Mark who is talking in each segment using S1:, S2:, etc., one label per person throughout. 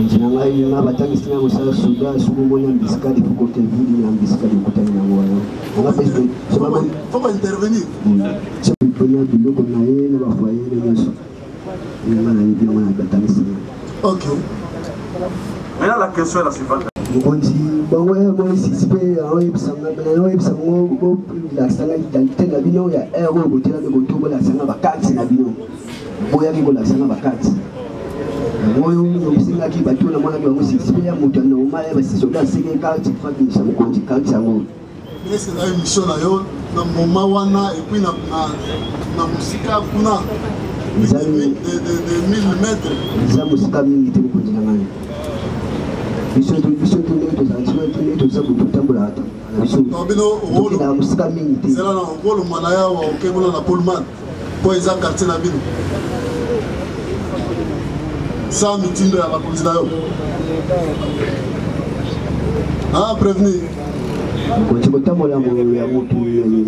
S1: Continua aí na batalha que tinha você estudar sobre uma ambisca de côté ville, ambisca de côté na rua. On va
S2: faut intervenir.
S1: C'est le premier billet qu'on a eu, on va foyer les gens. Il y a une batalha.
S2: Ok.
S3: Maintenant la question est la suivante.
S1: On dit bon ouais moi si c'est un epsanga ben un epsanga la sanga d'identité na bino ya héros côté là de côté la sanga bakati na bino. Boya ki la sanga bakati. Moi on qui bateau na mwana bango si c'est ya moto na normal ba si soda senge carte fa ki sa mo konti carte yango.
S2: Est-ce que la émission na yo na moment wana et puis na musika kuna de 1000 mètres.
S1: Za musika mingi te ko ndina ngani. Biso to za butu tambola hata.
S2: Non bino
S1: na musika mingi te.
S2: C'est là na rôle manaya wa okebola na Pullman. Po eza quartier na bino. Ça mitindo ya bakonzi na yo. Ah prévenir.
S1: Ko tambola ya mutu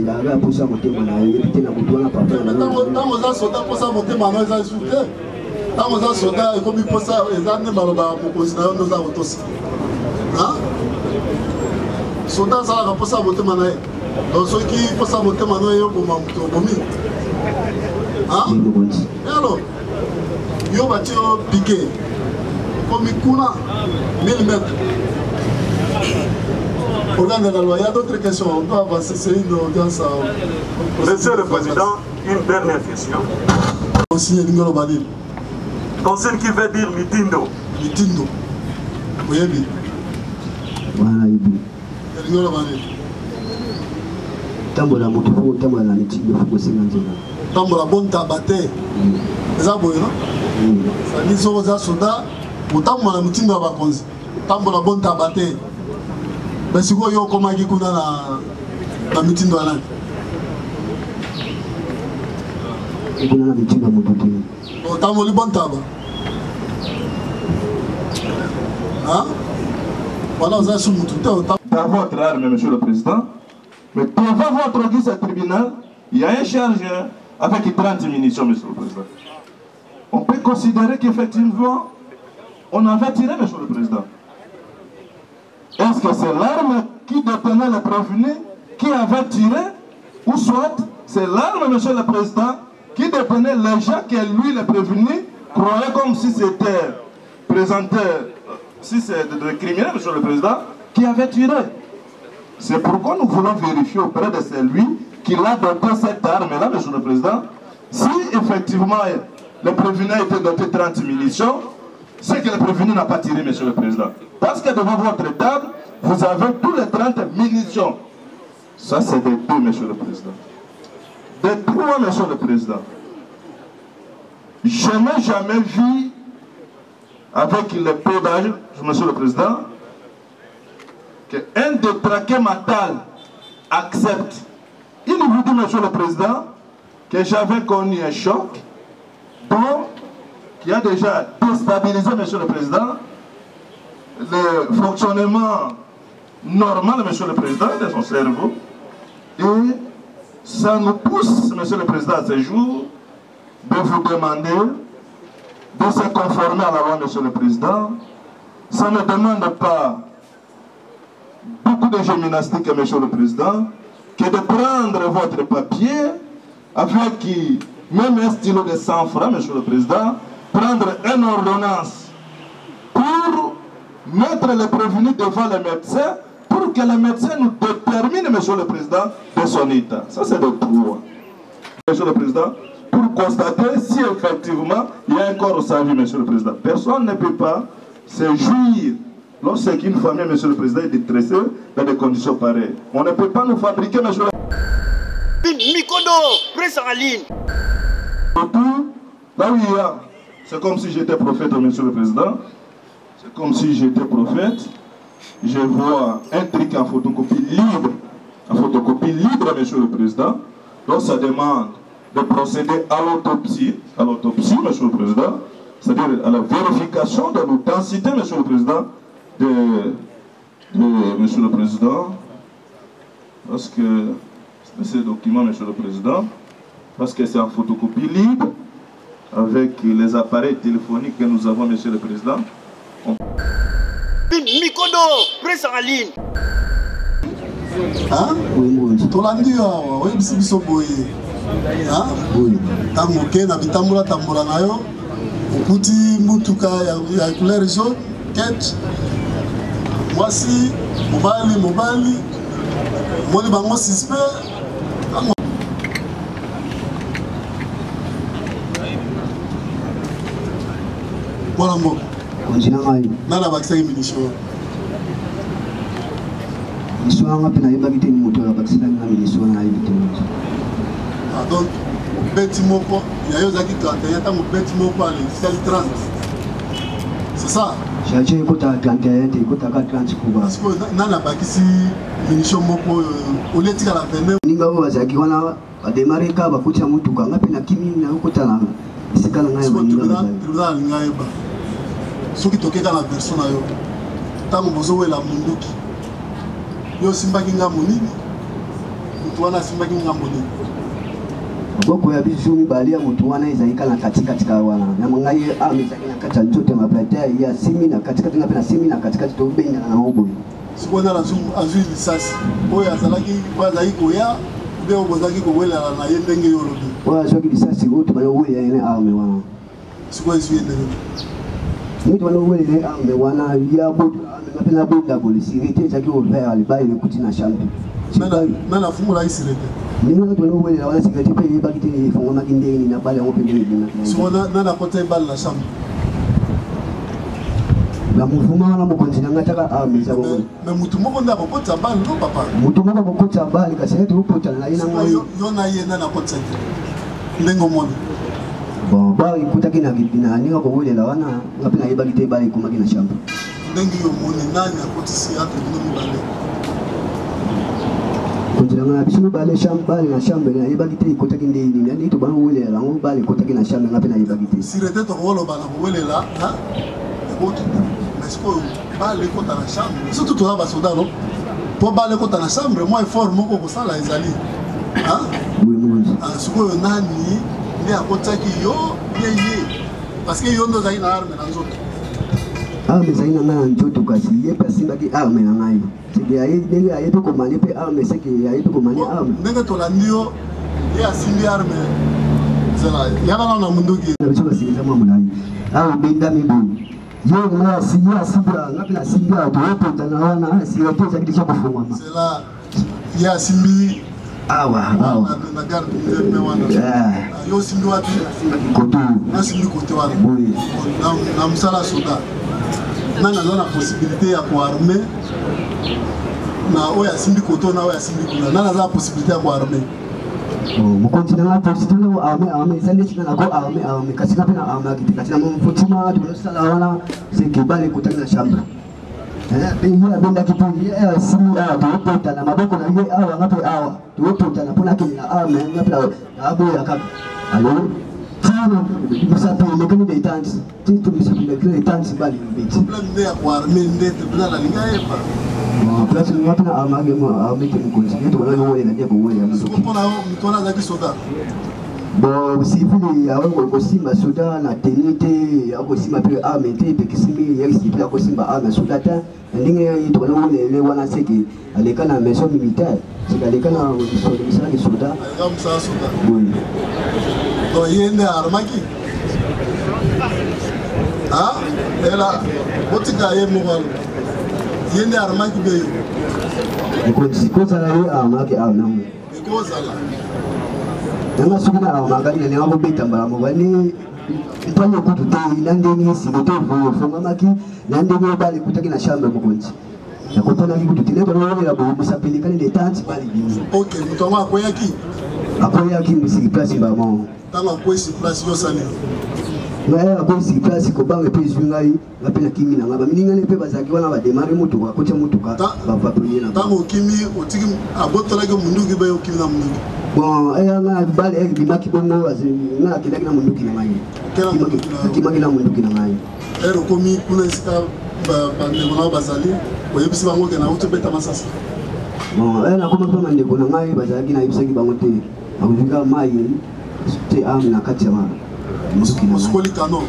S1: ya ga posa motema na yepite na butu wana papa.
S2: Tango za soda posa motema na eza soute. Tango za soda ekomi posa eza ne baloba mokonzi na yo ndo za otosi. Hein? Soda za la posa motema na ye. Donc ceux qui posa motema na yo ko mamuto bomi. Hein? Et alors yo bati yo piqué comme kuna 1000 mètres. Organe de la loi, il y a d'autres questions, on peut avancer, c'est une audience.
S3: Monsieur le Président, une dernière question.
S2: Conseiller Lingolo Badil.
S3: Conseil qui veut dire mitindo.
S2: Mitindo. Oui, oui.
S1: Voilà, Ibu.
S2: Lingolo Badil.
S1: Tambola moto, tambola na mitindo, faut que c'est ngana.
S2: Tambola bon tabate. Eza boye non? Ça dit so za soda, utambola mitindo ba konzi. Tambola bon tabate. Mais si vous avez comment qui kuna na mitindo ana.
S1: Kuna na mitindo moto.
S2: Utambola bon taba. Hein? Voilà, vous avez sous mutu.
S4: Dans votre arme, Monsieur le Président, mais devant votre guise tribunal, il y a un chargeur avec 30 munitions, Monsieur le Président. On peut considérer qu'effectivement, on avait tiré, Monsieur le Président. Est-ce que c'est l'arme qui détenait le prévenu qui avait tiré, ou soit c'est l'arme, Monsieur le Président, qui détenait les gens que lui, le prévenu, croyait comme si c'était présenté, si c'est des criminels, Monsieur le Président, qui avait tiré. C'est pourquoi nous voulons vérifier auprès de celui qui a doté cette arme-là, Monsieur le Président, si effectivement le prévenu a été doté 30 munitions, c'est que le prévenu n'a pas tiré, Monsieur le Président. Parce que devant votre table, vous avez tous les 30 munitions. Ça, c'est des deux, Monsieur le Président. Des trois, Monsieur le Président. Je n'ai jamais vu, avec le pédage, Monsieur le Président, qu'un détraqué mental accepte. Il vous dit, Monsieur le Président, que j'avais connu un choc, donc, qui a déjà déstabilisé, Monsieur le Président, le fonctionnement normal, Monsieur le Président, de son cerveau. Et ça nous pousse, Monsieur le Président, à ce jour, de vous demander de se conformer à la loi, Monsieur le Président. Ça ne demande pas beaucoup de gymnastique, Monsieur le Président, que de prendre votre papier avec même un stylo de 100 francs, Monsieur le Président, prendre une ordonnance pour mettre le prévenu devant le médecin pour que le médecin nous détermine, Monsieur le Président, de son état. Ça, c'est le droit. Monsieur le Président, pour constater si effectivement il y a un corps au sa vie, Monsieur le Président. Personne ne peut pas se jouir lorsqu'une famille, Monsieur le Président, est détressée dans des conditions pareilles. On ne peut pas nous fabriquer, Monsieur le Président.
S5: Mikodo, presse en ligne.
S4: Là où il y a, c'est comme si j'étais prophète, Monsieur le Président. C'est comme si j'étais prophète. Je vois un truc en photocopie libre. En photocopie libre, Monsieur le Président. Donc ça demande de procéder à l'autopsie, Monsieur le Président, c'est-à-dire à la vérification de l'authenticité, Monsieur le Président, de Monsieur le Président, parce que ces documents, Monsieur le Président, parce que c'est en photocopie libre, avec les appareils téléphoniques que nous avons, Monsieur le Président,
S5: Mikodo, presse en ligne.
S2: Hein? Tolandi awa, oui biso boye. Hein? Oui. Tangoke na bitambula tambula nayo. Okuti mutuka ya couleur jaune, ketch. Voici mobali. Moni bango suspect. Voilà moi. Nana bakisa munition.
S1: Soanga pena ibagite ni moto la bakisa na munition na ibite.
S2: Ah donc beti moko, ya yo zaki 31 tango beti moko ali fiscal 30. C'est ça.
S1: Chache kota 31 te kota 30 kuba.
S2: Parce que nana bakisi munition moko oletika la 29.
S1: Ninga wa zaki wana ademare ka bakucha mutuka ngapena kimi na kota na sikala ngai
S2: maninga. Tribunal ngai ba. Soki tokeka na version na yo tango bozowela munduki yo simbaki ngambo nini mutu wana simbaki ngambo nini
S1: boko ya bizu mibali ya mutu wana ezalika na katika wana na ngai amezaki na kati ya nzoto maplate ya simi na katikati na pena simi na katikati to benga na obo
S2: sikona azui lisasi oyo azalaki bazaki koya be obozaki kowela na ye ndenge yo lobi
S1: oyo azwaki lisasi oyo bayo oyo ene arme wana
S2: sikoyo ezwi ndenge
S1: nous devons voir les armes, mais on a eu un peu de police. Il était ouvert, les bails, les coups de la chambre.
S2: Mais la foule là, il s'est
S1: mais nous devons voir la sécurité payée par les fonds de Makindé, il n'a pas les repérés.
S2: Si on a la côté balle la chambre.
S1: Le mouvement là, on continue à attaquer armes.
S2: Mais Moutouma, on a beaucoup de balle, non, papa?
S1: Moutouma, on a beaucoup de balle, parce que c'est tout pour te la
S2: il y en a une à la côté. L'engomone.
S1: Bon, bah, écoute, qui n'a pas ni au bout de la wana, on a plein de bagité bail comme dans la chambre.
S2: Dengue au monde, n'a ni à côté si à tout le monde.
S1: Quand on a besoin de baler chambre, baler la chambre, il y a bagité côté qui n'est ni ni tout bon où il est là, on baler côté qui n'a chambre, on a plein de bagité.
S2: Si le tête au rôle bala où il est là, hein? Mais ce que baler côté la chambre, surtout toi bas soda non? Pour baler côté la chambre, moi il faut mon ko ça là les alliés. Hein?
S1: Oui, oui.
S2: Ah, ce que nani ni akotaki yo yeye parce que yo ndo zai na arme na nzoto
S1: arme zai na nzoto kasi ye pasi baki arme na ngai c'est que aye to komani pe arme c'est que aye to komani arme
S2: ndenge to la ndio ye asimbi arme zela yana na munduki
S1: na biso basi za mama ngai ah binda mibo yo na sinya sibra ngapina singa to hapo na wana siyote za kitu cha kufungwa
S2: zela ye asimbi
S1: awa
S2: na garde me wana yo simbi wapi
S1: koto
S2: na simbi koto wana na msala soda nanga na possibilité ya ko armer na oya simbi koto na oya simbi kuna nanga za possibilité ya ko armer
S1: mu continue na possibilité ya armer zande china na ko armer kasi na pena armer kitika tina mu futima tu sala wana c'est que bale kotaki na chambre bengi abenda kipungi simu tuopota na maboko na ye awa ngape awa tuopota na pona kini na arme ngape na abo ya kaka alo tino musapi lekani de tanti tito musapi lekani tanti bali mbiti
S2: problème ne ya kwa arme ndete bila la linga yepa
S1: place ni ngape na amage mo ameke mkonzi yeto wala wole na deko wole ya mtu
S2: mpona mtona zaki soda
S1: bon si vile ya wewe kosimba soda na tenite ya kosimba pe arme te pe kisimi ya si pe kosimba arme soda ta ndinge to na wole le wana seki alekana maison militaire c'est alekana soda
S2: comme ça soda
S1: oui
S2: do yende armaki ah ela botika ye mobile yende armaki be
S1: ko sala ye armaki arme
S2: ko sala
S1: nanga sukuna armaka ni ngabo betamba mo bani mpanye kutu te nandeni simoto fo mamaki nandeni bali kutaki na shamba mukonzi nakotana kutu tele to wale la bo musapelekane de tanti bali bini
S2: OK mutonga
S1: akoyaki musiki place ba mo
S2: tanga kwesi place yo sali
S1: ngaya akoyisi place ko bange pe zungai ngapena kimi na ngaba mininga ne pe bazaki wana ba demare moto ko kocha moto ka ba prier na
S2: tango kimi otiki abotola ke mundu ki ba yo kimi na mundu
S1: bon nga bale di maki bongo azi nga kilaki na mundu ki na ngai kimaki na mundu ki na ngai
S2: ero komi kuna sika ba ndeko na bazali oyebisi bango ke na utobeta masasa
S1: bon na koma pa ndeko na ngai bazali na yebisaki bango te akuzika mai te am na kati ya musuki na
S2: muskoli kano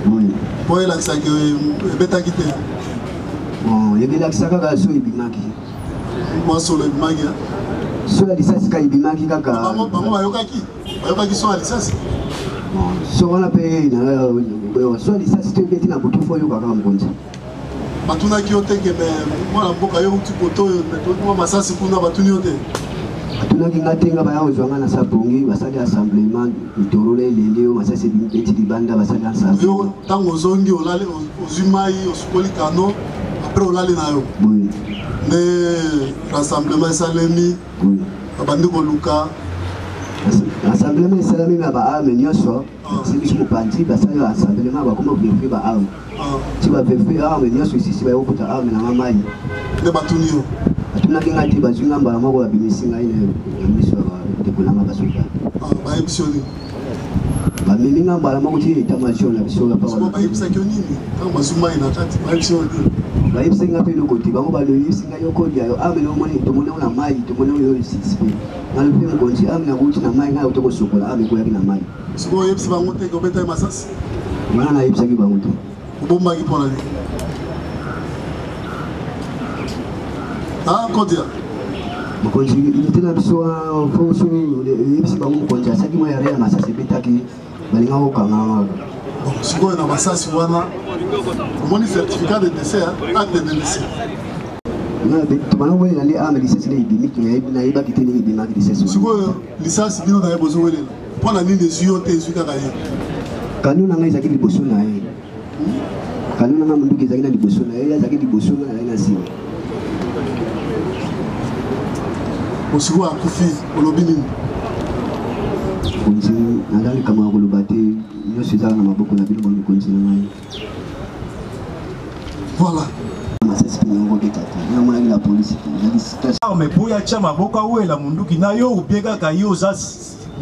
S1: Oui.
S2: Pour elle, ça que bêta quitté.
S1: Bon, il y a ça kaka so ibimaki.
S2: Moi sur le bimaki.
S1: So la licence ka ibimaki kaka.
S2: Maman ayokaki. Ayokaki son la licence.
S1: Bon, so on a payé na so la licence tu beti na butu fo yo kaka mkonzi.
S2: Batuna ki yote ke moi na mboka yo tu poto moi masasi kuna batuni yote.
S1: Batuna ki ngatenga ba yo zwanga na sabongi basali assemblement itorole leleo masasi beti libanda basali ensemble.
S2: Yo tango zongi olale ozumai osukoli kano après olale na yo.
S1: Oui.
S2: Ne rassemblement salemi.
S1: Oui.
S2: Abandi ko luka.
S1: Rassemblement salemi na ba ame nyoso. C'est biso mopanzi basali rassemblement ba comment vérifier ba ame. Tu vas vérifier ame nyoso ici ba yokuta ame na mamai.
S2: Ne batuni yo.
S1: Batuna ki ngati bazunga mbala moko abimisinga ine miso de kulanga basuka.
S2: Ba ebisoni.
S1: Ba milinga mbala moko ti etamation na biso pa.
S2: Ba ebisa kyo nini? Tango basumai na kati ba ebisoni.
S1: Ba ebisa pe lokoti bango ba loyi singa yokodi ayo ame no moni to mona na mai to mona yo sispe. Ngalo pe mkonzi ame na kuti na mai ngayo to ko sokola ame ko yaki na mai.
S2: Siko ebisa bango te ko beta masasi.
S1: Mana na ebisa ki bango te.
S2: Bomba ki pona ni. Ah, Kodia.
S1: Mkonzi itena biso fo so ebisa bango mkonzi asaki mo ya rea masasi betaki balinga ko kanga.
S2: Bon, siko na masasi wana. Mon certificat de décès, acte de décès.
S1: Tumana wele na le ame licence le ibimiki na iba kitene ibimaki licence.
S2: Siko licence bino na yebozo wele. Pona nini zuyo te zuka ka ye.
S1: Kanuna ngai zaki liboso na ye. Kanuna nga munduki zaki na liboso na ye, zaki liboso na sima.
S2: Osiko akufi olobi nini?
S1: Konzi nandali kama koloba te nyonso ezala na maboko na bino bomi konzi na ngai.
S2: Voilà.
S1: Masasi pinongo betata. Na mona la police ezali situation.
S6: Mais pour ya chama boka wela munduki na yo ubieka ka yo za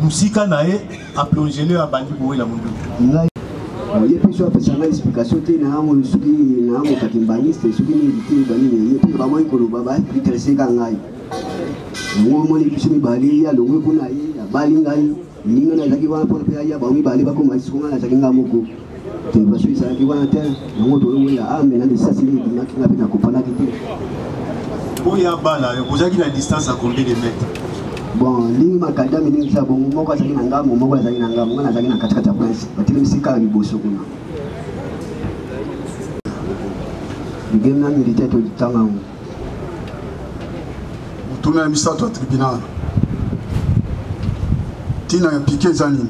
S6: musika na ye a plonger le abandi wela munduki.
S1: Ngai ye piso apesa ngai explication te na amo suki na amo kakimbaniste suki ni biti bani ye pe ba moi koloba ba interesse ka ngai. Ngo moni biso mibali ya longwe kuna ye ya bali ngai ninga na zaki wana pole pe ya ba mibali ba ko masikunga na zaki ngamoko. Te baso isa ki wana te ngo to lo ya ame na de sasi ni binaki na pena kopana kiti.
S6: Oya bana vous avez la distance à combien de mètres?
S1: Bon, lingi makada miningi sa bongo moko azaki na ngamu moko azaki na ngamu ngana azaki na katikati ya prince batili misika liboso kuna. Bigem na militaire to tanga ngo.
S2: Tuna ya misato ya tribunal. Tina ya piqué zani.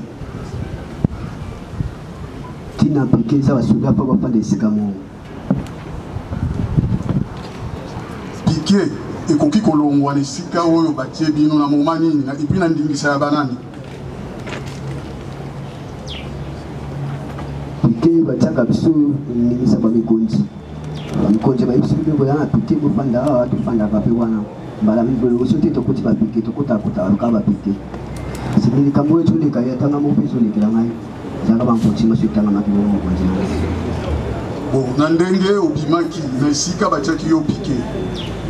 S1: Tina piqué za basuda pa ba de sikamo.
S2: Piqué ekoki kolongwa na esika oyo batie bino na moma nini na epi na ndingisa ya banani.
S1: Piqué batiaka biso ndingisa ba mikonzi. Ba mikonzi ba biso bibo yana piqué bo fanda awa to fanda ka pe wana. Mbala mibolo sote to kuti ba piqué to kota ka ba piqué. Sibili kamwe tuli ka yatanga mo peso le kila ngai. Zaka ba mpochi maso tanga makilo mo konzi.
S2: Bon, na ndenge obimaki na esika batiaki yo piqué.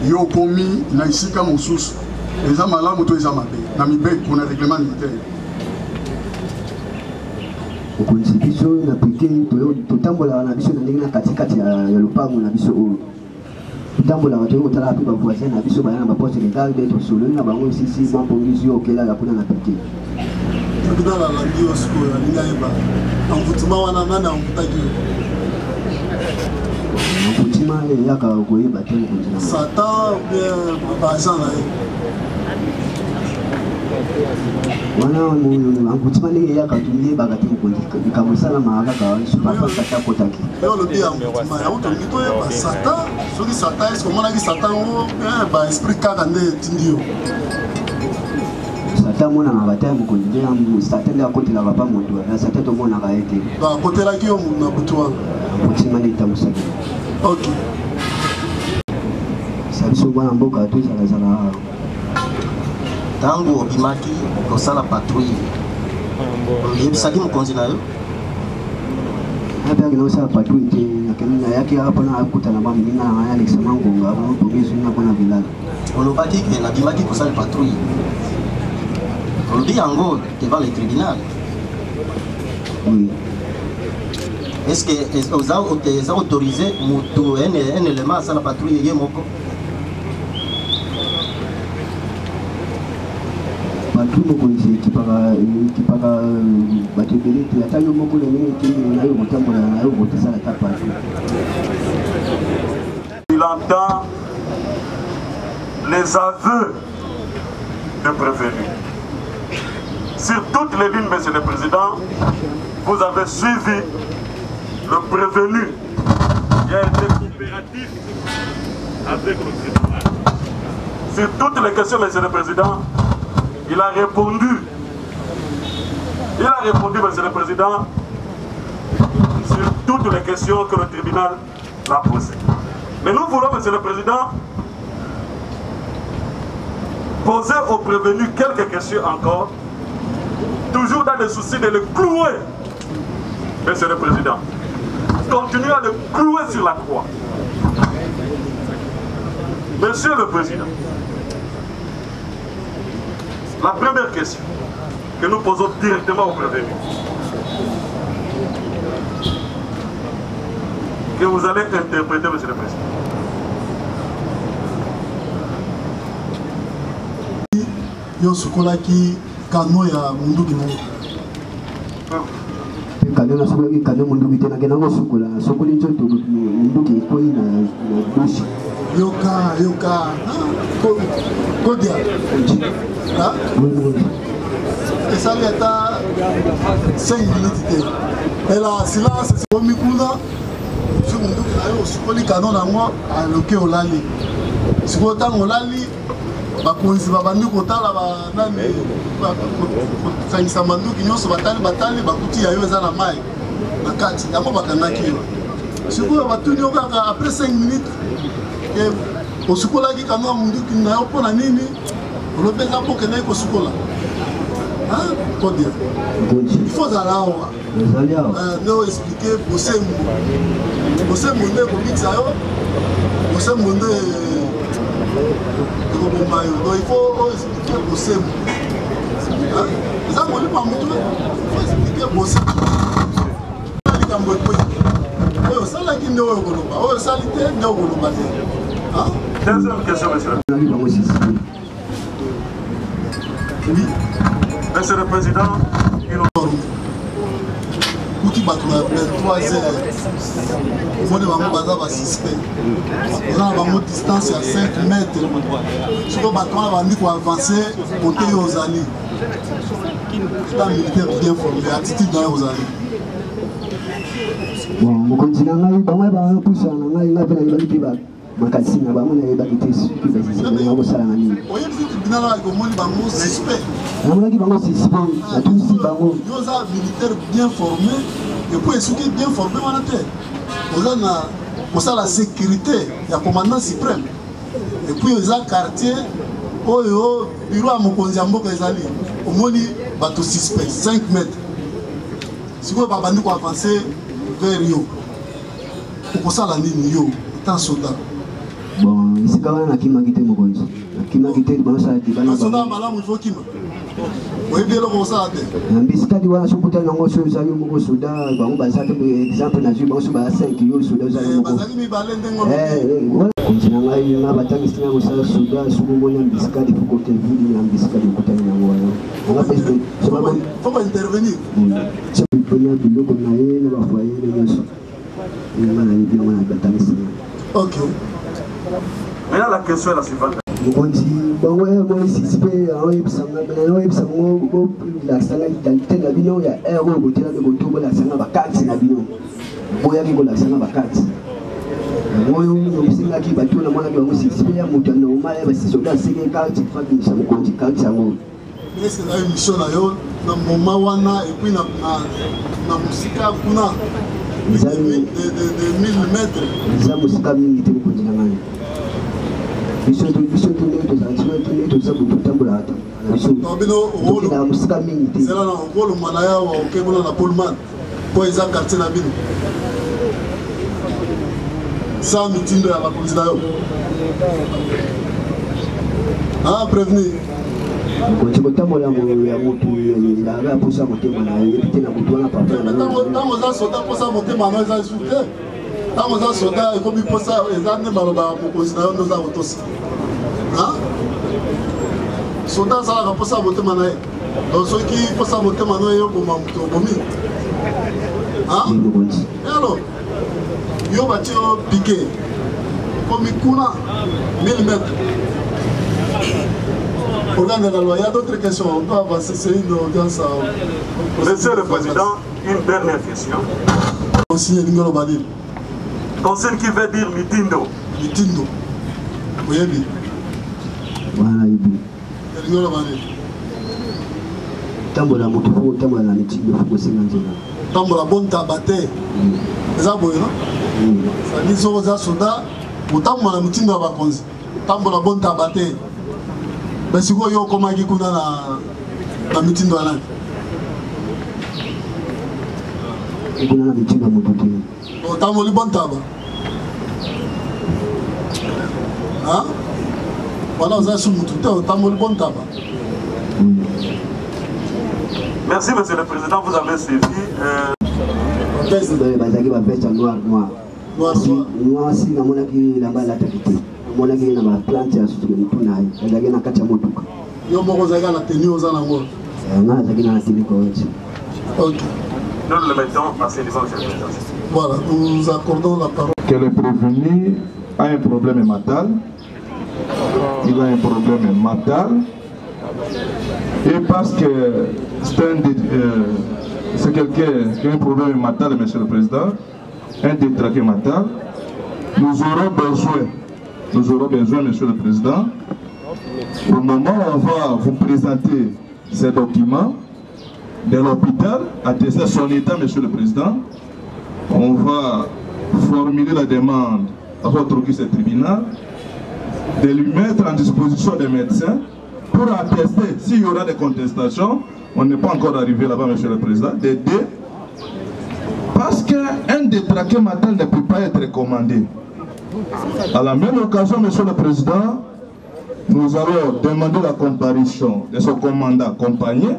S2: Yo komi na isika mosusu eza malamu to eza mabe na mibeko na règlement militaire.
S1: Okonzi biso na piqué to tambola na biso na ndenge na katikati ya lupango na biso oyo. Tambola bato ko tala pe ba voisin na biso bana ba poste legal de to solo na bango sisi ba pongizi okela la kuna na piqué.
S2: Tribunal la ndio siko ya linga yeba. Amvutuma wana nana amvutaki.
S1: Amvutima yaka koyeba te konzi na.
S2: Satan bien bazan na ye.
S1: Wana amvutima ne yaka tumie bagati konzi kamusala maaka ka super sata kotaki.
S2: Yo lo bi amvutima ya uto ngito yeba Satan, soki Satan est comment ki Satan o ba esprit kaka nde tindio.
S1: Satan mona na bataya mokonzi nde amu Satan ya kotela ba moto na Satan to mona ka ete.
S2: Ba kotela ki yo na butuwa.
S1: Amvutima ne tamusaki.
S2: OK.
S1: Sabiso bwana mboka to zala.
S7: Tango obimaki kosala patrouille. Yebisaki mokonzi na yo?
S1: Hata kinaosala patrouille te nakemina yake hapa na akutana ba mlinga na Alex Mangonga ba mpongezo na bona bilala.
S7: Olobaki ke nabimaki kosala patrouille. Olobi yango devant le tribunal.
S1: Oui.
S7: est-ce que vous avez autorisé un élément à la patrouille Yemoko?
S1: Patrouille Mokonzi qui para batebele tu atayo moko le qui nayo botambola nayo botesa la tapa.
S3: Il entend les aveux de prévenus. Sur toutes les lignes, Monsieur le Président, vous avez suivi le prévenu qui a été coopératif avec le tribunal. Sur toutes les questions, Monsieur le Président, il a répondu. Il a répondu, Monsieur le Président, sur toutes les questions que le tribunal l'a posées. Mais nous voulons, Monsieur le Président, poser au prévenu quelques questions encore, toujours dans le souci de le clouer, Monsieur le Président. Continuez à le clouer sur la croix. Monsieur le Président, la première question que nous posons directement au prévenu, que vous allez interpréter, Monsieur le Président.
S2: Yo sukolaki kano ya munduki na
S1: kano na sukolaki kano munduki tena kena ngo sukola sokoli nzoto munduki koi na bushi
S2: yoka kodia ha esali ata 5 minutes te ela silence komi kuna sur munduki na yo sukoli kano na ngo aloke olali siko tango olali bakonzi babandi kotala banani kosangisa manduki nyonso batali bakuti ya yo eza na mai na kati yango bakangaki yo sikoyo batuni yo kaka après 5 minutes osukolaki kano ya munduki na yo mpo na nini olobeza mpoke naye kosukola kodia il faut ozala awa nde explike bosembo nde ekobikisa yo bosembo nde il faut expliquer bosembo eza molimo ya motu il faut expliquer bosembo likambo ekwei oyo osalaki nde oyo koloba oyo osali te nde okoloba te.
S3: Deuxième question, Monsieur le Président.
S2: Oui.
S3: Monsieur le Président,
S2: kuti bato na 23 heures omoni bango baza basuspect oza na bango distance ya 5 mètres soko bato wana bandi koavance kote yo ozali ta militaire bien formé attitude na yo ozali
S1: mokonzi na ngai bango bapusa na ngai ngai mpe nayebaki mpe makasi na bango nayebaki te soki basisanga kosalanga nini
S2: oyebisi tribunal ayaki omoni bango suspect
S1: namonaki bango suspect natunisi bango
S2: yo oza militaire bien formé epuis esoki bien formé wana te oza na kosala sécurité ya commandant suprême epuis eza quartier oyo biro ya mokonzi ya mboka ezali omoni bato suspect 5 mètres sikoyo babandi koavance vers yo okosala nini yo etant soldat
S1: bon esika wana nakimaki te mokonzi nakimaki te baosala
S2: soda malamu ifo kima oyebi eloko osala te
S1: bisikadi wana sokutali yango so ozali moko soda bango baza te exemple nazwi bango so baa 5 yo soda ozali moko
S2: bazali mibale ndenge
S1: konzi na ngai nga batangisi nga kosala soda soki omoni ambisikadi fokote vili na ambisikadi okutani yango wana
S2: fo baintervenir
S1: sopona biloko na ye na bafoye na nyonso nga nayebi yango na batangisi nga.
S2: Ok.
S3: Maintenant, la question est la suivante.
S1: mokonzi bango moi suspect oyebisanga bena oyebisango bolakisanga identité na bino ya aire oyo botelaki koto bolakisanga bakarte na bino boyaki kolakisanga bakarte oyo obisengaki bato namonaki bango suspect ya moto ya normal basisoda asenge karte fabimisa mokonzi karte yango
S2: est-ce que na émission na yo na moment wana epuis na mosika kuna de 1000 mètres
S1: eza mosika mingi te mokonzi na ngai biso ndenge toza kotambola na mosika mingi te
S2: ezala na okoloma na yawa okengona na polman mpo eza quartier na bino sa mitindo ya bakonzi na yo prévenir
S1: Quand kotambola ya mutu ndanga posa motema na yepite na mutu wana papa na
S2: tango za soda posa motema na za sute tango za soda ekomi posa ezane maloba mokonzi na yo ndo za kotosa soda azalaka posa motema na ye soki posa motema na ye yokoma moto okomi alors yo bati yo piqué komi kuna 1000 mètres. Organe de la loi, il y a d'autres questions. On doit avancer, c'est une audience.
S3: Monsieur le Président, une dernière question.
S2: Conseiller Lingolo Badil.
S3: Conseil qui veut dire mitindo.
S2: Mitindo. Oui, oui.
S1: Voilà, Ibu.
S2: Lingolo Badil.
S1: Tambola motufu, tambola na mitindo, faut que nzela.
S2: Tambola bon tabate. Eza boye non? Ça dit so za soda, utambola mitindo ya bakonzi. Tambola bon tabate. Mais si vous avez comment vous avez la meeting de la langue.
S1: Vous avez la meeting de la langue.
S2: Vous avez le bon tabac. Voilà, vous avez le bon tabac.
S3: Merci, Monsieur le Président. Vous avez suivi.
S1: Noir, si la monarchie n'a pas l'attaqué. Monaki na ma plante ya sutu mtuna ndage na kati ya motuka
S2: yo moko zaga na tenue aux alentours
S1: na zaki na tenue ko wetu.
S2: OK,
S3: nous le mettons à ce niveau.
S2: Voilà, nous accordons la parole.
S4: Que le prévenu a un problème mental. Il a un problème mental. Et parce que c'est quelqu'un qui a un problème mental, Monsieur le Président, un détraqué mental, nous aurons besoin, Monsieur le Président, au moment où on va vous présenter ces documents de l'hôpital, attester son état, Monsieur le Président, on va formuler la demande à votre office tribunal de lui mettre en disposition des médecins pour attester s'il y aura des contestations. On n'est pas encore arrivé là-bas, Monsieur le Président, d'aider. Parce qu'un détraqué mental ne peut pas être commandé. À la même occasion, Monsieur le Président, nous allons demander la comparution de son commandant accompagné.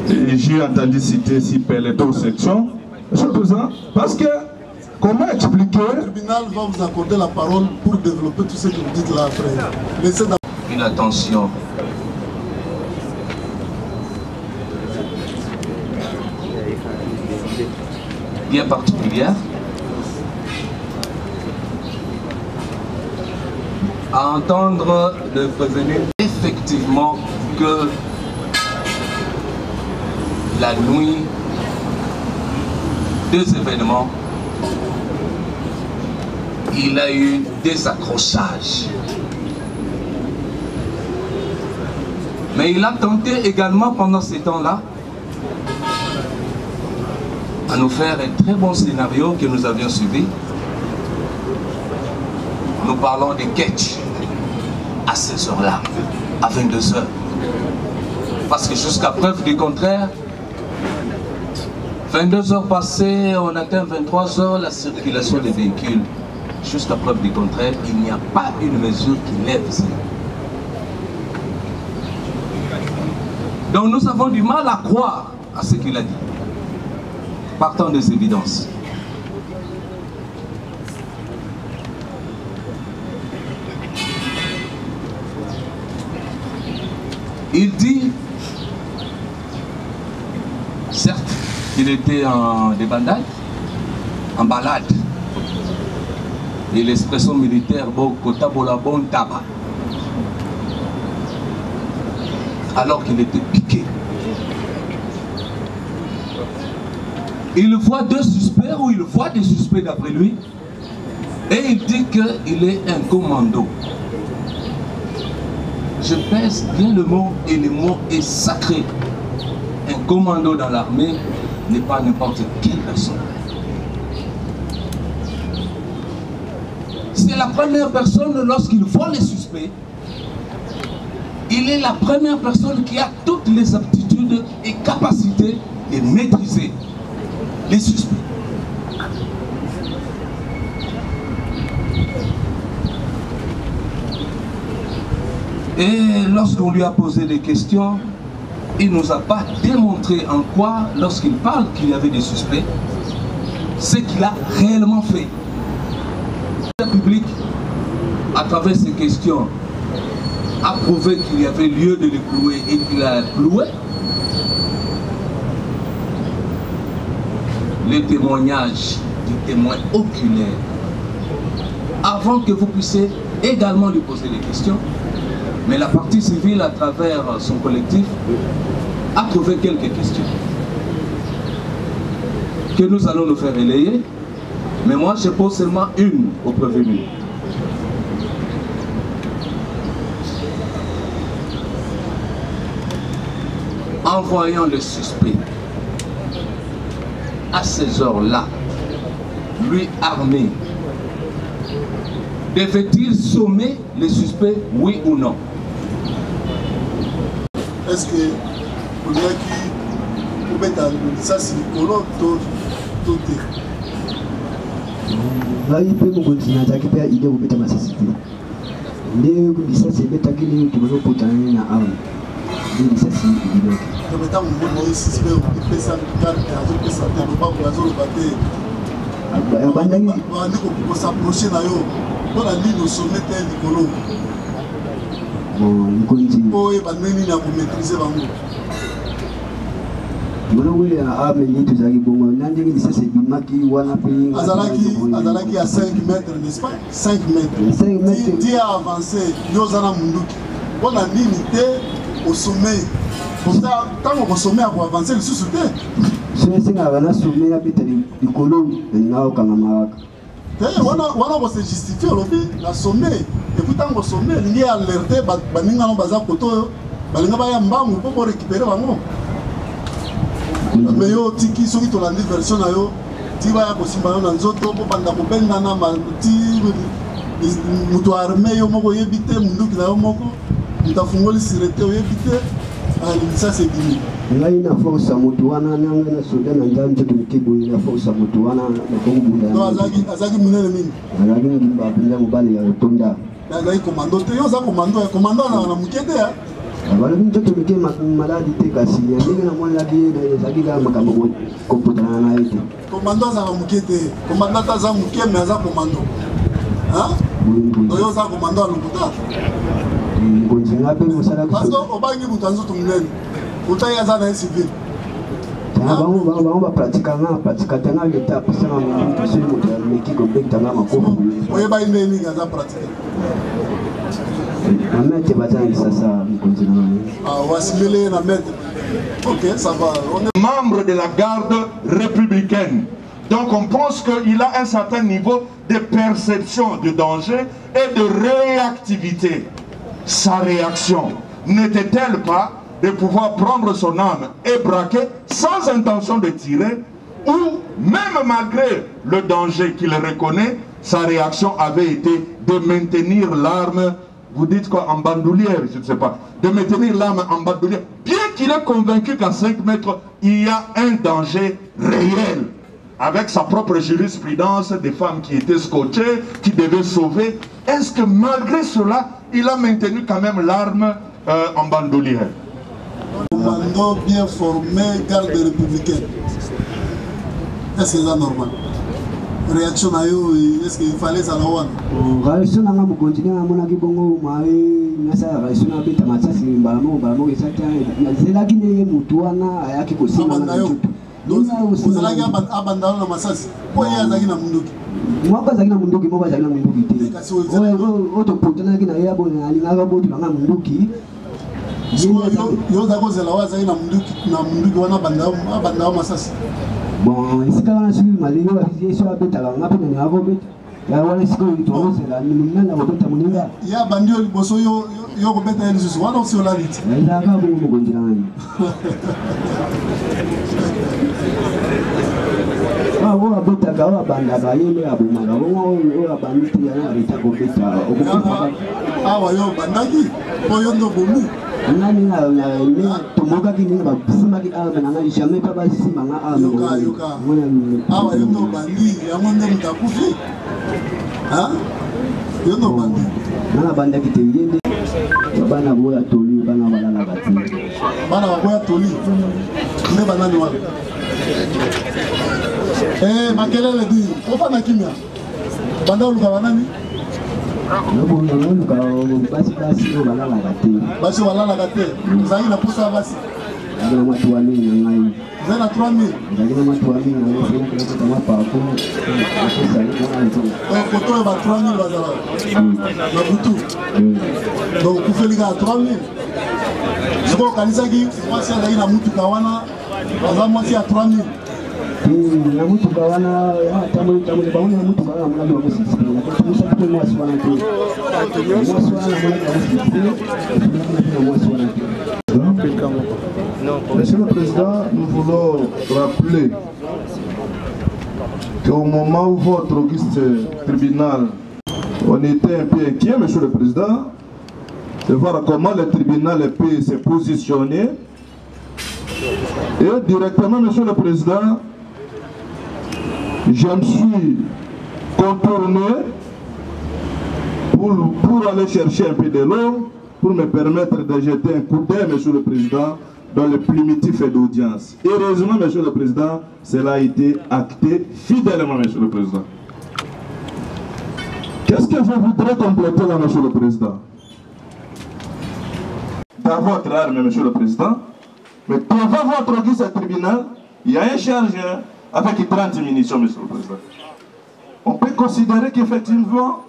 S4: J'ai entendu citer ici Peloton section. Monsieur le Président, parce que, comment expliquer...
S2: Le tribunal va vous accorder la parole pour développer tout ce que vous dites là après. Laissez
S8: une attention bien particulière à entendre le prévenu effectivement que la nuit des événements, il a eu des accrochages. Mais il a tenté également pendant ces temps-là à nous faire un très bon scénario que nous avions suivi. Nous parlons des catchs à ces heures-là, à 22 heures. Parce que jusqu'à preuve du contraire, 22 heures passées, on atteint 23 heures, la circulation des véhicules. Jusqu'à preuve du contraire, il n'y a pas une mesure qui lève ça. Donc nous avons du mal à croire à ce qu'il a dit. Partant des évidences. Il dit, certes, qu'il était en débandade, en balade. Et l'expression militaire, bon, kotabola bon tabac. Alors qu'il était piqué. Il voit deux suspects, ou il voit des suspects d'après lui, et il dit qu'il est un commando. Je pèse bien le mot, et le mot est sacré. Un commando dans l'armée n'est pas n'importe quelle personne. C'est la première personne, lorsqu'il voit les suspects, il est la première personne qui a toutes les aptitudes et capacités de maîtriser les suspects. Et lorsqu'on lui a posé des questions, il ne nous a pas démontré en quoi, lorsqu'il parle qu'il y avait des suspects, ce qu'il a réellement fait. Le public, à travers ces questions, a prouvé qu'il y avait lieu de le clouer et qu'il a cloué. Les témoignages du témoin oculaire, avant que vous puissiez également lui poser des questions, mais la partie civile, à travers son collectif, a trouvé quelques questions que nous allons nous faire relayer, mais moi je pose seulement une au prévenu. En voyant le suspect à ces heures-là, lui armé, devait-il sommer le suspect, oui ou non?
S2: Est-ce que vous voulez qu'il mette ça sur le colon tout
S1: là il peut me continuer à attaquer par idée ou mettre ma société. Les ça c'est bête qui nous tout le potager na arme. Les ça c'est idée.
S2: Le temps où vous suspect il fait ça garde à ce ça ne pas pour la zone battre.
S1: Abandani
S2: on s'approcher na yo. On a dit nous sommet le colon.
S1: Bon, il continue.
S2: Oh et bandeni na pour maîtriser bango. Azalaki à 5 mètres, n'est-ce pas? 5 mètres.
S1: 5 mètres.
S2: Dit à avancer, Yozana Munduki. On a limité au sommet. Pour ça, tant qu'on sommet, on va avancer le sous-souté.
S1: C'est un sommet à bête du colon, et là, au Kamamaraka.
S2: On va se justifier la sommet. Et puis, tant qu'on sommet, il y a alerté, Baninga no Baza Koto, Balinga Bayambam, pour récupérer Bango. Mais yo tiki soki tolandi version na yo ti baya kosimba yo na nzoto po banda kobenda na ti mutu armé yo moko yebi te munduki na yo moko mutafungoli sirete oyebi te ça c'est bien.
S1: Ngai na force mutu wana nanga na soda na nzambe tukibo na force mutu wana na kongubunda.
S2: No azaki munene mingi.
S1: Azaki ngimba pinda mubali ya tonda.
S2: Ngai commando te yo za commando na mukete ya.
S1: Voilà, nous avons été malades, nous avons été
S2: commandant à Mukete, commandant à Muké, mais à commando. Hein? Nous avons commandant à Lukuta. Parce qu'au bas, nous avons tout le monde. Pourtant, il y a un civil.
S1: On va pratiquer l'étape.
S4: Membre de la garde républicaine. Donc on pense qu'il a un certain niveau de perception du danger et de réactivité. Sa réaction n'était-elle pas de pouvoir prendre son arme et braquer sans intention de tirer, ou même malgré le danger qu'il reconnaît, sa réaction avait été de maintenir l'arme, vous dites quoi, en bandoulière, je ne sais pas, de maintenir l'arme en bandoulière, bien qu'il est convaincu qu'à 5 mètres, il y a un danger réel, avec sa propre jurisprudence des femmes qui étaient scotchées, qui devaient sauver. Est-ce que malgré cela, il a maintenu quand même l'arme en bandoulière?
S2: Commando bien formé, garde républicaine. Est-ce que c'est normal? Réaction à eux, est-ce qu'il fallait ça là-haut?
S1: Réaction à moi, continuer à mon avis, bon, moi, nasa réaction à bête, ma ça c'est une balamo, et ça c'est la Guinée, Moutouana, Ayaki Kosi. Vous allez abandonner la massage. Pourquoi il y a Zagina Munduki? Moi, pas Zagina Munduki, moi, Zagina Munduki. Autre potin qui n'a rien bon, à l'ingabo, tu vas à Munduki. Yo d'abord, c'est la oise Zagina Munduki, on a abandonné la massage. Bon, ici, quand on a suivi ma ligne, on a sur la bête, alors on a pris un robot. Là, on a ce qu'on trouve, c'est la lumière, la robot à Moninga. Il y a bandio, le bosso, yo robot à Elsus, on a aussi la lutte. Il y a un robot à Moninga. Ah, on a bête à Gawa, Banda, Yé, à Bonaga, on a bandit, il y a un rétat au bête. Ah, oui, Bandagi, Poyondo Bomu. Nani na tomoka kini ba sima ki ame na jamais pas ba sima nga ame yoka awa yondo bandi yamonde mtakufi ha yondo bandi nana banda ki te yende bana boya toli bana balala bati
S2: bana boya toli nde banani wana makelele di ofana kimia banda oluka banani
S1: basi balalaka te
S2: basi balalaka te ozalaki na posa ya basi
S1: ezali na matu wa mingi na ngai
S2: ezali na 3000
S1: ezali na matu wa mingi na ngai ezelakilaka mwa parfum
S2: koto oyo ba 3000 bazala na butu donc kufelika ya 3000 siko okanisaki mwasi azalaki na mutuka wana aza mwasi ya 3000
S1: na mutuka wana tamuli bango na mutuka wana mwana wa musisi na kumusaki kwa mwasi wana te mwasi wana mwana wa musisi na mwasi wana te.
S4: Monsieur le Président, nous voulons rappeler qu'au moment où votre auguste tribunal, on était un peu inquiet, Monsieur le Président, de voir comment le tribunal peut se positionner. Et directement, Monsieur le Président, je me suis contourné pour aller chercher un peu de l'eau, pour me permettre de jeter un coup d'œil, Monsieur le Président, dans le primitif d'audience. Heureusement, Monsieur le Président, cela a été acté fidèlement, Monsieur le Président. Qu'est-ce que je voudrais compléter là, Monsieur le Président? Dans votre arme, Monsieur le Président, mais devant votre auguste tribunal, il y a un chargeur avec 30 munitions, Monsieur le Président. On peut considérer qu'effectivement,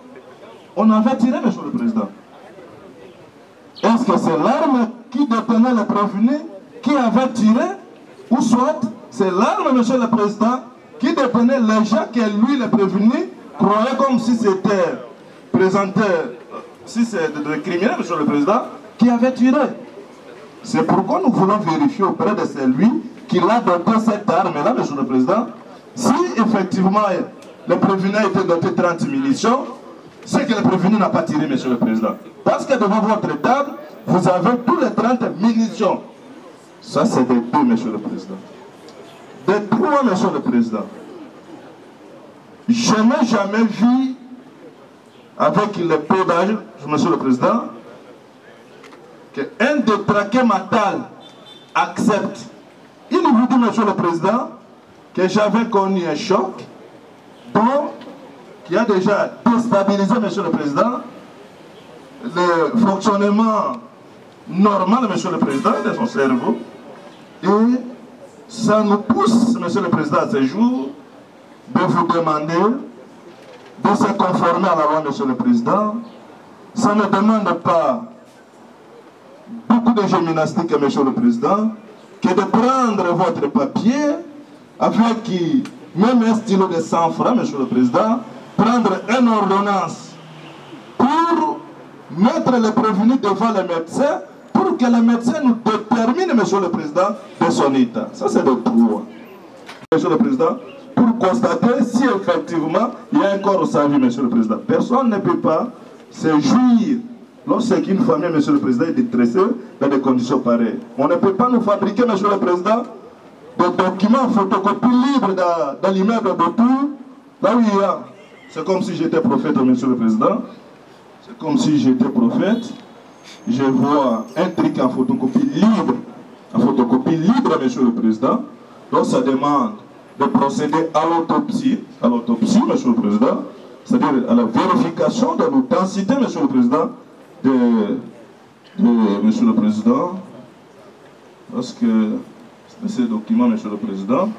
S4: on avait tiré, Monsieur le Président. Est-ce que c'est l'arme qui détenait le prévenu qui avait tiré, ou soit c'est l'arme, Monsieur le Président, qui détenait les gens que lui, le prévenu, croyait comme si c'était présenté, si c'est des criminels, Monsieur le Président, qui avait tiré. C'est pourquoi nous voulons vérifier auprès de celui qui a doté cette arme-là, Monsieur le Président, si effectivement le prévenu a été doté 30 munitions, c'est que le prévenu n'a pas tiré, Monsieur le Président. Parce que devant votre table, vous avez tous les 30 munitions. Ça, c'est des deux, Monsieur le Président. Des trois, Monsieur le Président. Je n'ai jamais vu, avec le pédage, Monsieur le Président, qu'un détraqué mental accepte. Il vous dit, Monsieur le Président, que j'avais connu un choc, donc, qui a déjà déstabilisé, Monsieur le Président, le fonctionnement normal, Monsieur le Président, de son cerveau. Et ça nous pousse, Monsieur le Président, à ce jour, de vous demander de se conformer à la loi, Monsieur le Président. Ça ne demande pas beaucoup de gymnastique, Monsieur le Président, que de prendre votre papier avec même un stylo de 100 francs, Monsieur le Président, prendre une ordonnance pour mettre le prévenu devant le médecin pour que le médecin nous détermine, Monsieur le Président, de son état. Ça, c'est le droit. Monsieur le Président, pour constater si effectivement il y a un corps au sa vie, Monsieur le Président. Personne ne peut pas se jouir lorsqu'une famille, Monsieur le Président, est détressée dans des conditions pareilles. On ne peut pas nous fabriquer, Monsieur le Président, des documents photocopies libres dans l'immeuble d'autour. Là où il y a, c'est comme si j'étais prophète, Monsieur le Président. C'est comme si j'étais prophète. Je vois un truc en photocopie libre. En photocopie libre, Monsieur le Président. Donc ça demande de procéder à l'autopsie, Monsieur le Président, c'est-à-dire à la vérification de l'authenticité, Monsieur le Président, Monsieur le Président, parce que ces documents, Monsieur le Président,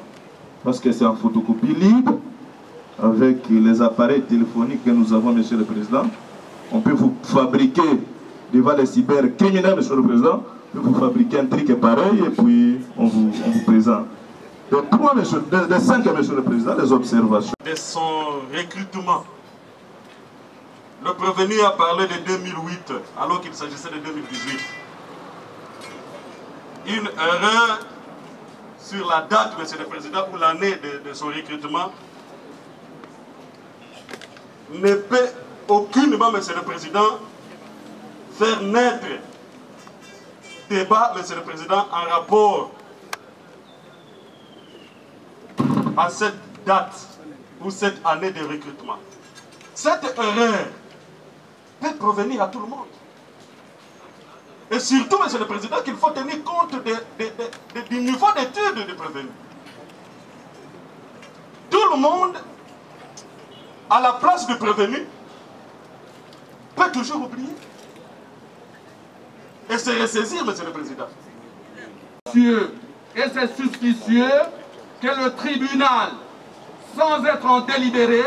S4: parce que c'est en photocopie libre, avec les appareils téléphoniques que nous avons, Monsieur le Président, on peut vous fabriquer devant les cybercriminels, Monsieur le Président, on peut vous fabriquer un truc pareil et puis on vous présente. De 5, Monsieur le Président, les observations.
S3: De son recrutement, le prévenu a parlé de 2008 alors qu'il s'agissait de 2018. Une erreur sur la date, Monsieur le Président, ou l'année de son recrutement ne peut aucunement, Monsieur le Président, faire naître débat, Monsieur le Président, en rapport à cette date ou cette année de recrutement. Cette erreur peut provenir à tout le monde. Et surtout, Monsieur le Président, qu'il faut tenir compte du niveau d'études du prévenu. Tout le monde, à la place du prévenu, peut toujours oublier et se ressaisir, Monsieur le Président.
S9: Et c'est suspicieux que le tribunal, sans être en délibéré,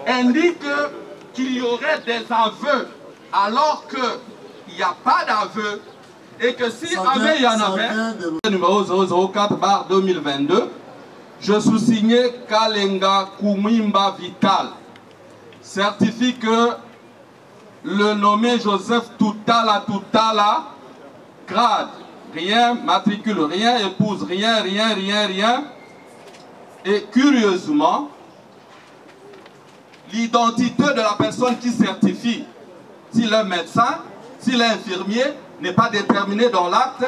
S9: indique qu'il y aurait des aveux, alors qu'il n'y a pas d'aveu, et que si il y en avait, numéro 004/2022, je sous-signais Kalenga Koumimba Vital, certifie que le nommé Joseph Toutala, grade, rien, matricule, rien, épouse, rien. Et curieusement, l'identité de la personne qui certifie, s'il est médecin, s'il est infirmier, n'est pas déterminée dans l'acte.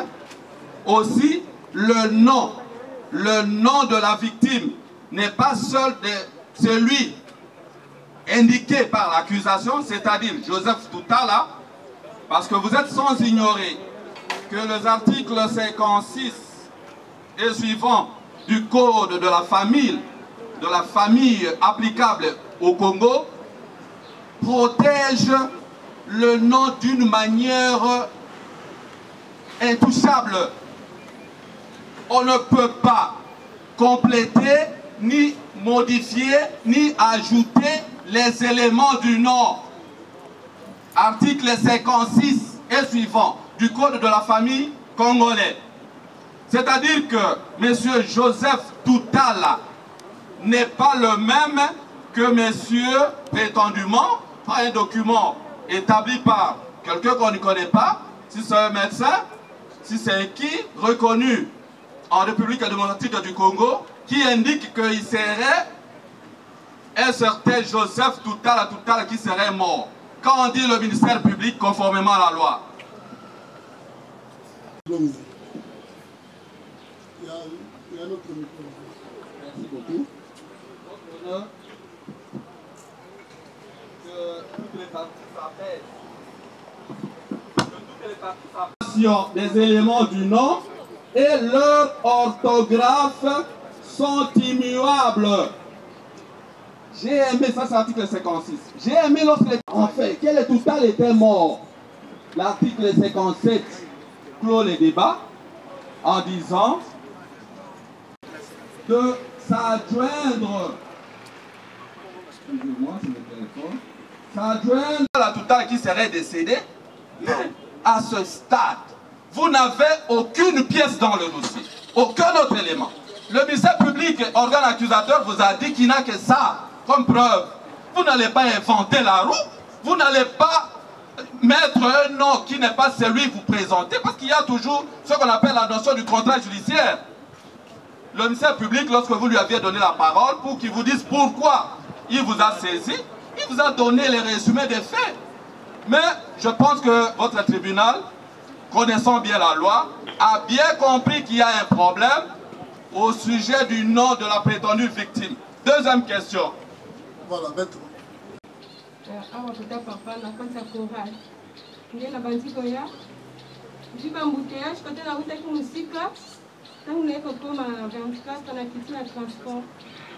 S9: Aussi, le nom de la victime n'est pas seul de celui indiqué par l'accusation, c'est-à-dire Joseph Toutala, parce que vous êtes sans ignorer que les articles 56 et suivants du Code de la famille applicable au Congo protègent le nom d'une manière intouchable. On ne peut pas compléter, ni modifier, ni ajouter les éléments du nom. Article 56 et suivant du Code de la famille congolais. C'est-à-dire que M. Joseph Toutala n'est pas le même que M. prétendument, par un document établi par quelqu'un qu'on ne connaît pas, si c'est un médecin, si c'est qui, reconnu en République démocratique du Congo, qui indique qu'il serait un certain Joseph Toutala qui serait mort. Quand on dit le ministère public conformément à la loi.
S2: Il y a un autre micro.
S9: Merci beaucoup. Que toutes les parties s'apaisent. Des éléments du nom et leur orthographe sont immuables. J'ai aimé, ça c'est l'article 56. J'ai aimé lorsque, en fait, que le Toutala était mort. L'article 57 clôt les débats en disant de s'adjoindre, excusez-moi, c'est le téléphone, s'adjoindre à la Toutala qui serait décédée, mais à ce stade, vous n'avez aucune pièce dans le dossier, aucun autre élément. Le ministère public, organe accusateur, vous a dit qu'il n'a que ça comme preuve. Vous n'allez pas inventer la roue, vous n'allez pas mettre un nom qui n'est pas celui que vous présentez, parce qu'il y a toujours ce qu'on appelle la notion du contrat judiciaire. Le ministère public, lorsque vous lui aviez donné la parole pour qu'il vous dise pourquoi il vous a saisi, il vous a donné les résumés des faits. Mais je pense que votre tribunal, connaissant bien la loi, a bien compris qu'il y a un problème au sujet du nom de la prétendue victime. Deuxième question.
S2: Voilà, maître.
S10: Awa kuta papa na kwanza courage. Ndiye na bandiko ya. Jiba mbouteillage kote na route ki musika. Tangu na eko koma 24 na kiti na transport.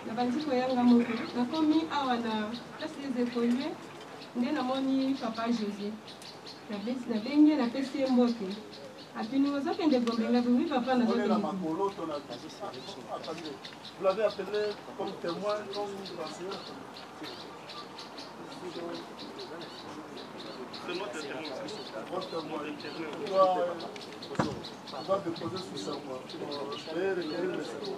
S10: Na bandiko ya nga moto. Na komi awa na place les écoliers. Ndiye na moni papa José. Na bengi na pesi mbote. Apini oza kende gombenga oui papa na zote.
S3: Vous l'avez appelé comme témoin, comme enseignant. C'est notre témoin. On va déposer sous sa voix. Je vais requérir le cerveau.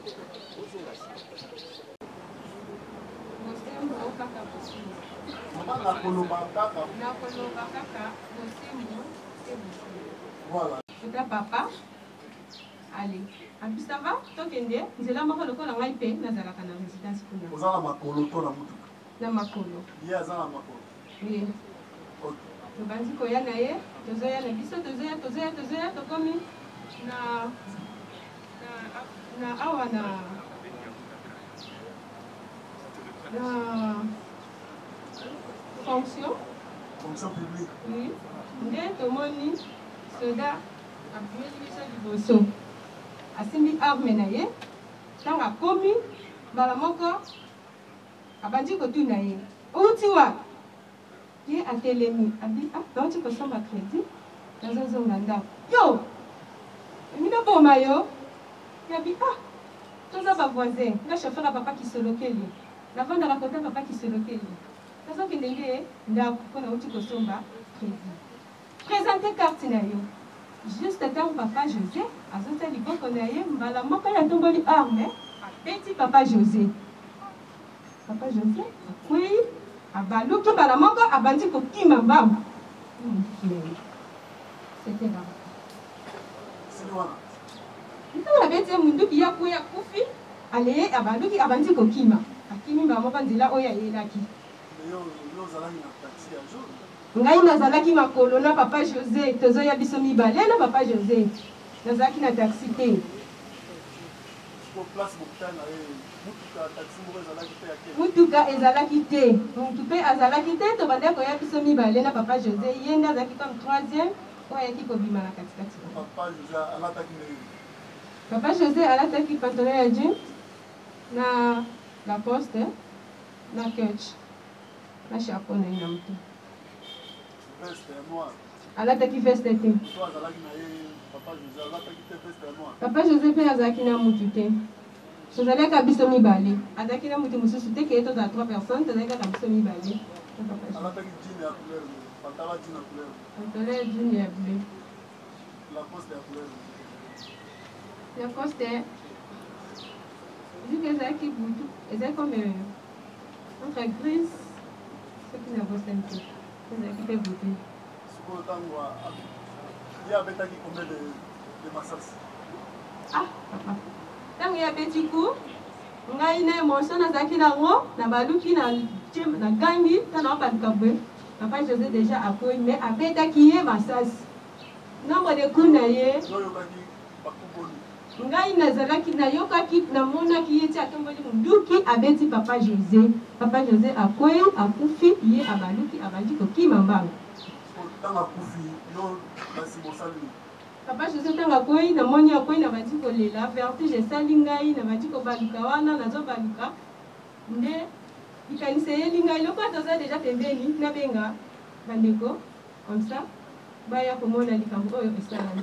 S2: Voilà.
S10: C'est papa. Allez. Abi ça va? Tokende, nzela moko lokola ngai pe nazalaka na résidence kuna.
S2: Ozala makolo to na mutu.
S10: Na makolo.
S2: Ye azala makolo.
S10: Oui.
S2: OK.
S10: Tobanzi koya na ye, tozoya na biso tozoya tokomi na awa na fonction
S2: publique.
S10: oui. Nde tomoni soda abimeli biso liboso asimbi arme na ye ntango akomi mbala moko abandi kotuna ye outi wa ye atelemi abi nauti kosomba crédit nazozonga ndako yo emina boma yo yabi toza bavoisin nga chauffeur ya papa kisolokeli navandaka kota papa kisolokeli nazokende nde ndako mpo nauti kosomba crédit présente carte na yo juste ntango papa José azota liboko na ye mbala moko ye atomboli arme abeti papa José akwei abaluki mbala moko abandi kokima mbambu c'était là ntango abeti ye munduki ye akwei akufi aleye abaluki abandi kokima akimi mbala moko nzela oyo ayelaki ngai nazalaki makolo na papa José tozoya biso mibale na papa José nazalaki na taxi te mutuka ezalaki te mutu mpe azalaki te tobandaki koya biso mibale na papa José ye nde azalaki comme troisième oyo ayaki kobima na katikati papa José alataki pantalon ya jeans na Lacoste na Kutch na chapeau na ye na motu alataki veste te papa José mpe azalaki na mutu te tozali kaka biso mibale azalaki na mutu mosusu te keye tozala 3 personnes tozali kaka biso mibale pantalon ya jean ya bleu Lacoste vuke ezalaki butu ezalaki comme entre grise soki na bosen te ezalaki mpe butu papa ntango ye abeti ku ngai na émotion nazalaki nango na baluki na gangi ntana wabaluka boye papa José déjà akoyi mais abetaki ye masasi nombre de coup na ye ngai nazalaki nayokaki namonaki ye ti atomboli munduki abeti papa José akoyi akufi ye abaluki abandi kokima mbango papa José ntango akoyi namoni akoyi nabandi kolela vertige esali ngai nabandi kobaluka wana nazobaluka nde likanisi eyeli ngai loko toza deja pembeni nabenga bandeko comme ça baya komona likambo oyo esalami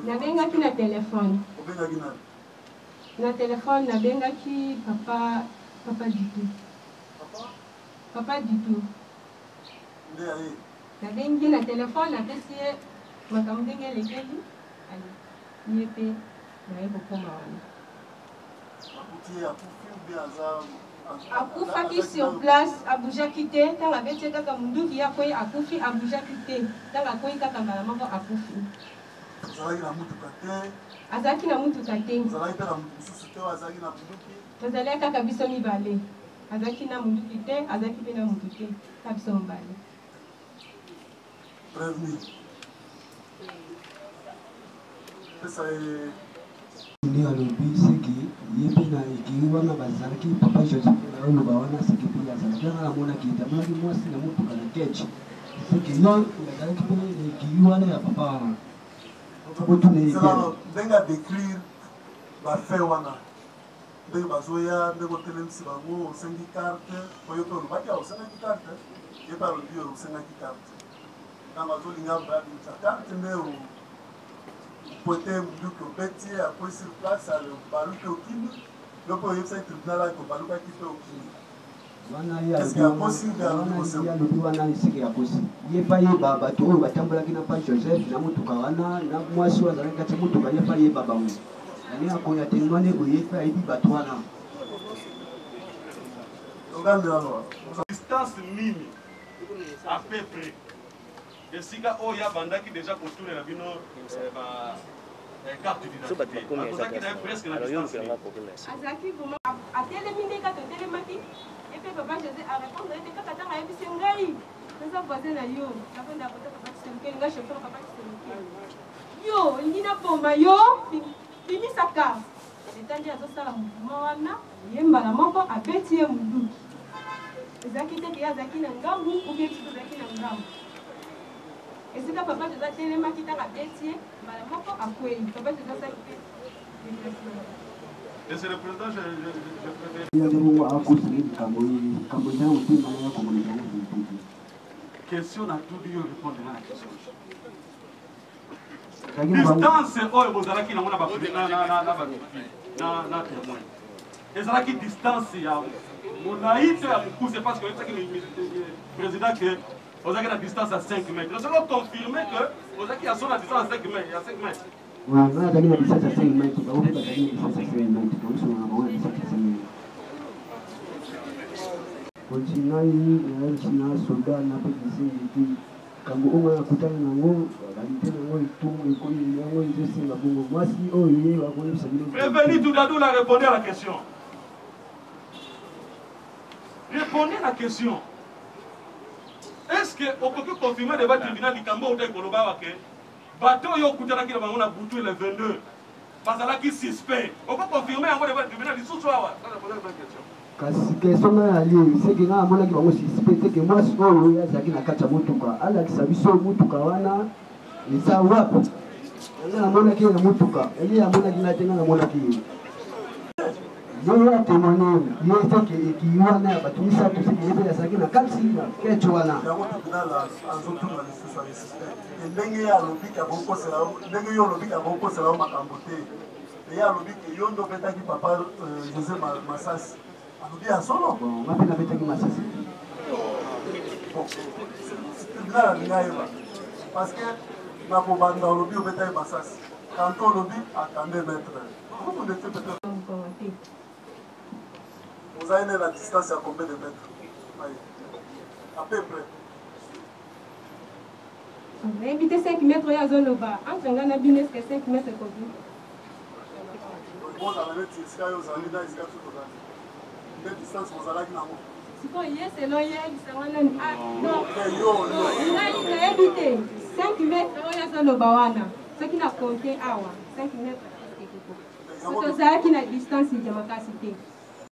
S10: nabengaki na telefone nabengaki papa Ditou nabengi na telefone napesi ye makambo ndenge elekeli ye mpe naye kokoma wana akufaki sur place abujaki te ntango abeti ye kaka munduki ye akoyi akufi abujaki te ntango akoyi kaka mbala moko akufi azalaki na mutuka te tozali kaka biso mibale azalaki na munduki te azalaki mpe na mutu te ka biso mibale
S1: nde alobi seki ye mpe na ekiri wana bazalaki papa José oloba wana seki mpe azalaki anga namonaki ete amonaki mwasi na motuka na keche seki yo azalaki mpe na ekiri wana ya papa wana otuna
S2: ndenge adécrire bafe wana ndenge bazoya ndenge otelemisi bango osengi carte oyo mpe olobaki osengaki carte ye mpe alobi oyo osengaki carte ntango azolinga babimisa carte nde pote munduki obeti akoyi sur place baluki okimi loko oyebisaki tribunal ayiko balukaki mpe okimi
S1: alobi wana eseke ya kosi ye pa yeba bato oyo batambolaki na pa Joseph na motuka wana na mwasi oyo azalaki kati ya motuka ye pa yeba bango ani akoya telmane boye mpe ayebi bato wana
S3: distance nini à peu près esika oyo abandaki déjà kotulela bino carte d'identité akozaki na ye presque na distance
S10: azalaki vraiment atelemi nde kaka otelemaki epe papa José arépondre ete kaka ntango ayebisi ngai naza voisin na yo nafanda kota papa Kiselukeli ngai chauffeur papa Kiselukeli yo olingi napoma yo bimisaka etandi azosala mouvement wana ye mbala moko abeti ye moduki ezalaki teke ye azalaki na ngambu ubie biso tozalaki na ngambu esika papa toza telemaki taka betie mbala moko akwei papa toza saki
S3: Monsieur le Président, je question na tout dit répondre à la question. Distance oyo bozalaki nango na témoin. Ezalaki distance ya molai te ya mokuse parce que oyebisaki le président que ozalaki na distance à 5 mètres. Nous allons confirmer que ozalaki ya so na distance à 5 mètres. Ya 5 mètres.
S1: Oui, on a gagné la distance à 5 mètres. On a gagné la distance à 5 mètres. Continuez, soldat n'a pas dit quand on a écouté un mot,
S3: Prévenez tout d'abord à répondre à la question. Répondez à la question. Est-ce que on peut confirmer devant le tribunal du Cambo ou de Koloba que bateau yo kutana ki na bango na butu le 22 parce que qui suspect. On peut confirmer devant le tribunal du sous-soir. Ça répondre à la question.
S1: Kasi question na ali c'est que na mona ki bango suspect que moi solo ya zaki na kacha mutuka ala kisabiso mutuka wana isa wapo na mona ki na mutuka eli ya mona ki na tenga na mona ki yo ya témoigner yo c'est que ki wana batumisa to c'est que ya zaki na kachi na kecho wana
S2: ya tribunal azotu na lisusu ya système ndenge ya lobika boko sela ndenge yo lobika boko sela makambo te ya lobika yo ndo betaki papa José Masasi alobi ya solo
S1: bon mape na betaki Masasi
S2: bon tribunal alinga yeba parce que na kobanda olobi obetaki Masasi kanto olobi attendez maître vous ne faites peut-être vous avez la distance à combien de mètres à peu près
S10: on a évité 5 mètres ya zone bas entre ngana bine que 5 mètres kobi
S2: bon dans la net ici yo zali na ici tout dans la distance vous allez na mo
S10: siko yes selon hier c'est wana ah non il a évité 5 mètres ya zone bas wana ce qui n'a compté awa 5 mètres c'est ça qui na distance de ma capacité